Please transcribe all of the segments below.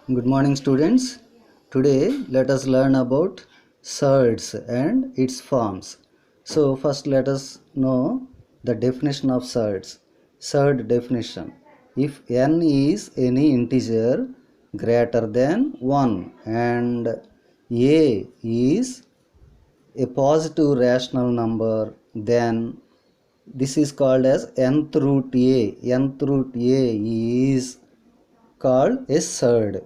Good morning, students. Today, let us learn about surds and its forms. So, first, let us know the definition of surds. Surd definition: if n is any integer greater than 1 and a is a positive rational number, then this is called as nth root a. Nth root a is called a surd.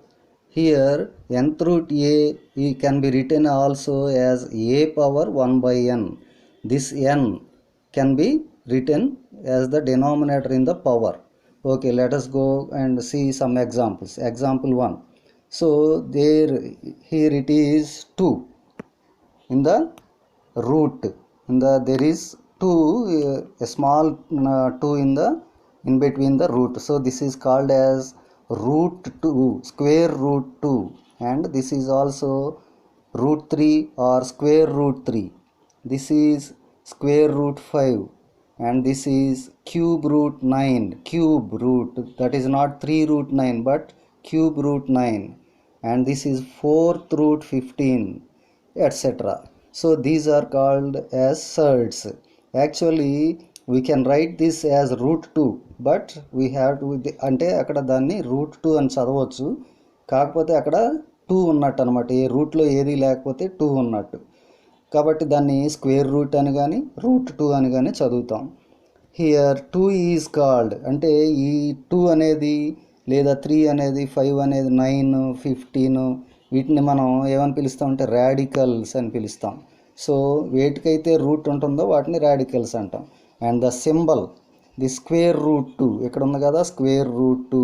Here nth root a can be written also as a power 1 by n. This n can be written as the denominator in the power. Okay, let us go and see some examples. Example 1. So here it is 2 in the root. There is 2, a small 2 in between the root. So this is called as root 2, square root 2, and this is also root 3 or square root 3. This is square root 5, and this is cube root 9. Cube root, that is not 3 root 9 but cube root 9, and this is fourth root 15, etc. So these are called as surds. Actually we can write this as root 2, but we have to అంటే అక్కడ దాన్ని route 2 అని చదవచ్చు. కాకపోతే అక్కడ 2 ఉన్నట్టు అనమాట. ఏ రూట్లో ఏది లేకపోతే 2 ఉన్నట్టు. కాబట్టి దాన్ని స్క్వేర్ రూట్ అని కానీ రూట్ 2 అని కానీ చదువుతాం. హియర్ 2 ఈజ్ కాల్డ్, అంటే ఈ 2 అనేది లేదా 3 అనేది 5 అనేది 9 15 వీటిని మనం ఏమని పిలుస్తామంటే రాడికల్స్ అని పిలుస్తాం. సో వేటికైతే రూట్ ఉంటుందో వాటిని రాడికల్స్ అంటాం. And the symbol the square root 2 ఇక్కడ ఉంది కదా, square root 2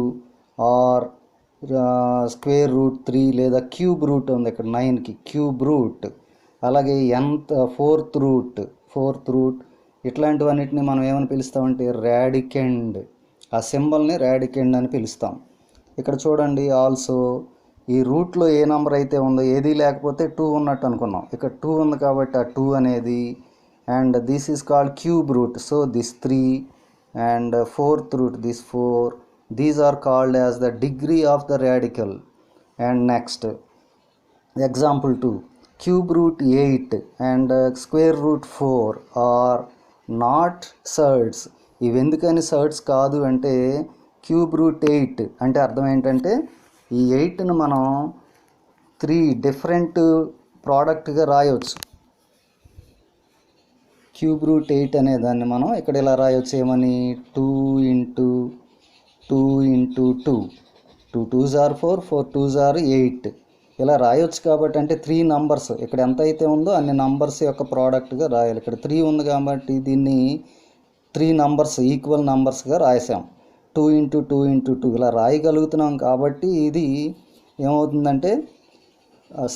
or square root 3 లేదా క్యూబ్ రూట్ ఉంది ఇక్కడ 9కి క్యూబ్ రూట్. అలాగే ఫోర్త్ రూట్ ఇట్లాంటివన్నిటిని మనం ఏమని పిలుస్తామంటే రాడికెండ్. ఆ సింబల్ని రాడికెండ్ అని పిలుస్తాం. ఇక్కడ చూడండి, ఆల్సో ఈ రూట్లో ఏ నెంబర్ అయితే ఉందో ఏది లేకపోతే 2 ఉన్నట్టు అనుకున్నాం. ఇక్కడ 2 ఉంది కాబట్టి ఆ 2 అనేది, and this is called cube root. So this 3 and fourth root this 4. These are called as the degree of the radical. And next example 2, cube root 8 and square root 4 are not surds. ఇవి ఎందుకని surds కాదు అంటే, cube root 8 అంటే అర్థం ఏంటంటే ఈ 8ను మనం 3 different ప్రోడక్ట్గా రాయవచ్చు. క్యూబ్ రూట్ 8 అనే దాన్ని మనం ఇక్కడ ఇలా రాయవచ్చు. ఏమని 2 into 2 into 2, 2 2s are 4, 4 2s are 8 ఇలా రాయొచ్చు. కాబట్టి అంటే 3 నంబర్స్ ఇక్కడ ఎంత అయితే ఉందో అన్ని నంబర్స్ యొక్క ప్రోడక్ట్గా రాయాలి. ఇక్కడ 3 ఉంది కాబట్టి దీన్ని 3 నంబర్స్ ఈక్వల్ నంబర్స్గా రాసాం. 2 ఇంటూ 2 ఇంటూ 2 ఇలా రాయగలుగుతున్నాం కాబట్టి ఇది ఏమవుతుందంటే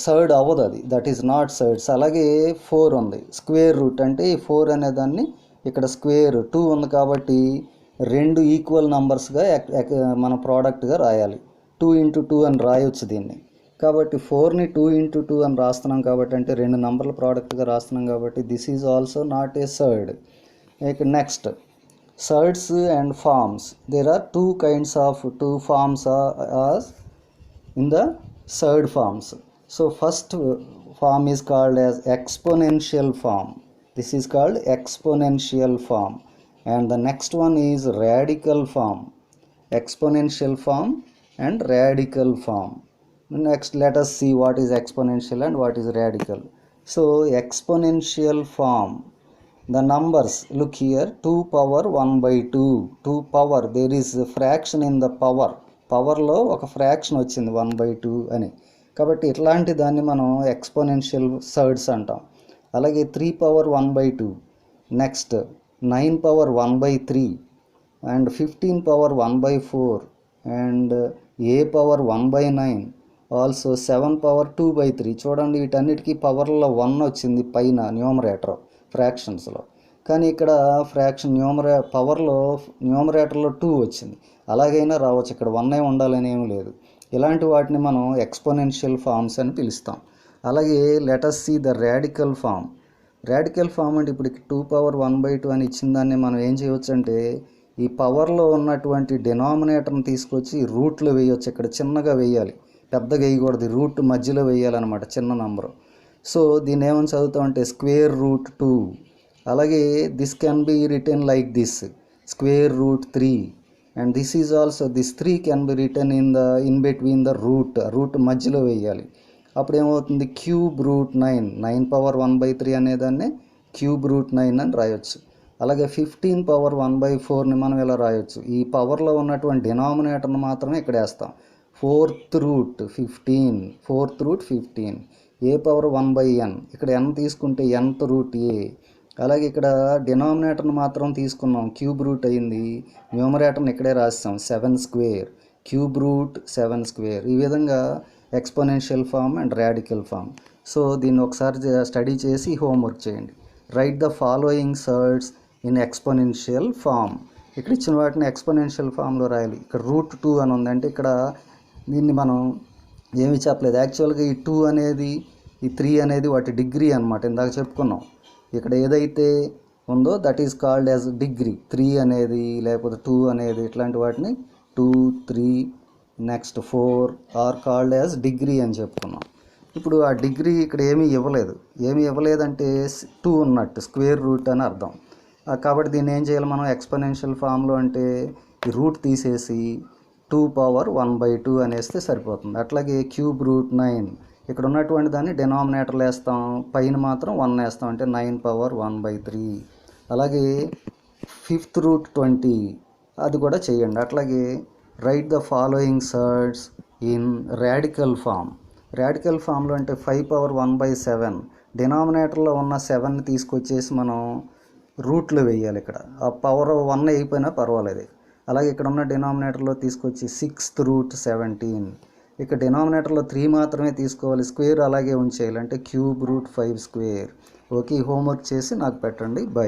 సర్డ్ అవ్వదు, అది దట్ ఈస్ నాట్ సర్డ్స్. అలాగే 4 ఉంది, స్క్వేర్ రూట్ అంటే ఈ 4 అనే దాన్ని ఇక్కడ స్క్వేర్ 2 ఉంది కాబట్టి 2 ఈక్వల్ నంబర్స్గా మన ప్రోడక్ట్గా రాయాలి. 2 ఇంటూ 2 అని రాయొచ్చు దీన్ని. కాబట్టి 4ని 2 ఇంటూ 2 అని రాస్తున్నాం కాబట్టి అంటే 2 నంబర్ల ప్రోడక్ట్గా రాస్తున్నాం కాబట్టి this is also not a surd. Next surds and forms. There are two forms as in the surd forms. So first form is called as exponential form. This is called exponential form, and the next one is radical form. Exponential form and radical form. Next let us see what is exponential and what is radical. So exponential form, the numbers, look here, 2 power 1 by 2. 2 power, there is a fraction in the పవర్లో ఒక fraction వచ్చింది 1 by 2 అని. కాబట్టి ఇట్లాంటి దాన్ని మనం exponential surds అంటాం. అలాగే 3 power 1 by 2, next 9 power 1 by 3 and 15 power 1 by 4 and a power 1 by 9, also 7 power 2 by 3. చూడండి వీటన్నిటికీ పవర్లో 1 వచ్చింది పైన న్యూమరేటర్ ఫ్రాక్షన్స్లో, కానీ ఇక్కడ ఫ్రాక్షన్ న్యూమరేటర్లో 2 వచ్చింది. అలాగైనా రావచ్చు, ఇక్కడ 1 ఉండాలని ఏమి లేదు. ఇలాంటి వాటిని మనం ఎక్స్పోనెన్షియల్ ఫార్మ్స్ అని పిలుస్తాం. అలాగే let us see the radical form. Radical form అంటే ఇప్పుడు 2 power 1 by 2 అని ఇచ్చిన దాన్ని మనం ఏం చేయవచ్చు అంటే ఈ పవర్లో ఉన్నటువంటి డినామినేటర్ని తీసుకొచ్చి రూట్లో వేయవచ్చు. ఇక్కడ చిన్నగా వేయాలి, పెద్దగా వేయకూడదు, రూట్ మధ్యలో వేయాలన్నమాట, చిన్న నంబరు. సో దీన్ని ఏమని చదువుతామంటే స్క్వేర్ రూట్ 2. అలాగే this can be return like this, square root 3. And this is also, this 3 can be return in between the route మధ్యలో వేయాలి. అప్పుడు ఏమవుతుంది, క్యూబ్ రూట్ 9, 9 పవర్ 1/3 అనేదాన్ని క్యూబ్ రూట్ 9 అని రాయొచ్చు. అలాగే 15 పవర్ 1/4ని మనం ఇలా రాయొచ్చు. ఈ పవర్లో ఉన్నటువంటి డినామినేటర్ని మాత్రమే ఇక్కడ వేస్తాం. 4th రూట్ 15, ఏ పవర్ 1/n, ఇక్కడ n తీసుకుంటే nth రూట్ ఏ. అలాగే ఇక్కడ డినామినేటర్ని మాత్రం తీసుకున్నాం, క్యూబ్ రూట్ అయింది. న్యూమరేటర్ని ఇక్కడే రాస్తాం, 7 స్క్వేర్, క్యూబ్ రూట్ 7 స్క్వేర్. ఈ విధంగా exponential form and radical form. So దీన్ని ఒకసారి స్టడీ చేసి హోంవర్క్ చేయండి. Write the following surds in exponential form. ఇక్కడ ఇచ్చిన వాటిని ఎక్స్పోనెన్షియల్ ఫామ్లో రాయాలి. ఇక్కడ రూట్ 2 అని ఉంది, అంటే ఇక్కడ దీన్ని మనం ఏమీ చెప్పలేదు. యాక్చువల్గా ఈ 2 అనేది, ఈ 3 అనేది వాటి డిగ్రీ అనమాట. ఇందాక చెప్పుకున్నాం, ఇక్కడ ఏదైతే ఉందో that is called as degree. 3 అనేది లేకపోతే 2 అనేది, ఇట్లాంటి వాటిని 2, 3, next 4 are called as degree అని చెప్పుకున్నాం. ఇప్పుడు ఆ డిగ్రీ ఇక్కడ ఏమీ ఇవ్వలేదంటే 2 ఉన్నట్టు, స్క్వేర్ రూట్ అని అర్థం. కాబట్టి దీన్ని ఏం చేయాలి మనం ఎక్స్పోనెన్షియల్ ఫామ్లో అంటే, ఈ రూట్ తీసేసి 2 పవర్ 1/2 అనేస్తే సరిపోతుంది. అట్లాగే క్యూబ్ రూట్ 9, ఇక్కడ ఉన్నటువంటి దాన్ని డినామినేటర్లు వేస్తాం, పైన మాత్రం 1 వేస్తాం, అంటే 9 పవర్ 1/3. అలాగే 5th రూట్ 20, అది కూడా చేయండి. అట్లాగే write the following surds in radical form. Radical ఫామ్లో అంటే 5 పవర్ 1/7, డినామినేటర్లో ఉన్న 7ని తీసుకొచ్చేసి మనం రూట్లో వేయాలి. ఇక్కడ ఆ పవర్ 1 అయిపోయినా పర్వాలేదు. అలాగే ఇక్కడ ఉన్న డినామినేటర్లో తీసుకొచ్చి 6th రూట్ 17, ఇక్కడ డినామినేటర్లో 3 మాత్రమే తీసుకోవాలి, స్క్వేర్ అలాగే ఉంచేయాలి, అంటే cube root 5 square. Okay, homework చేసి నాకు పెట్టండి. బై.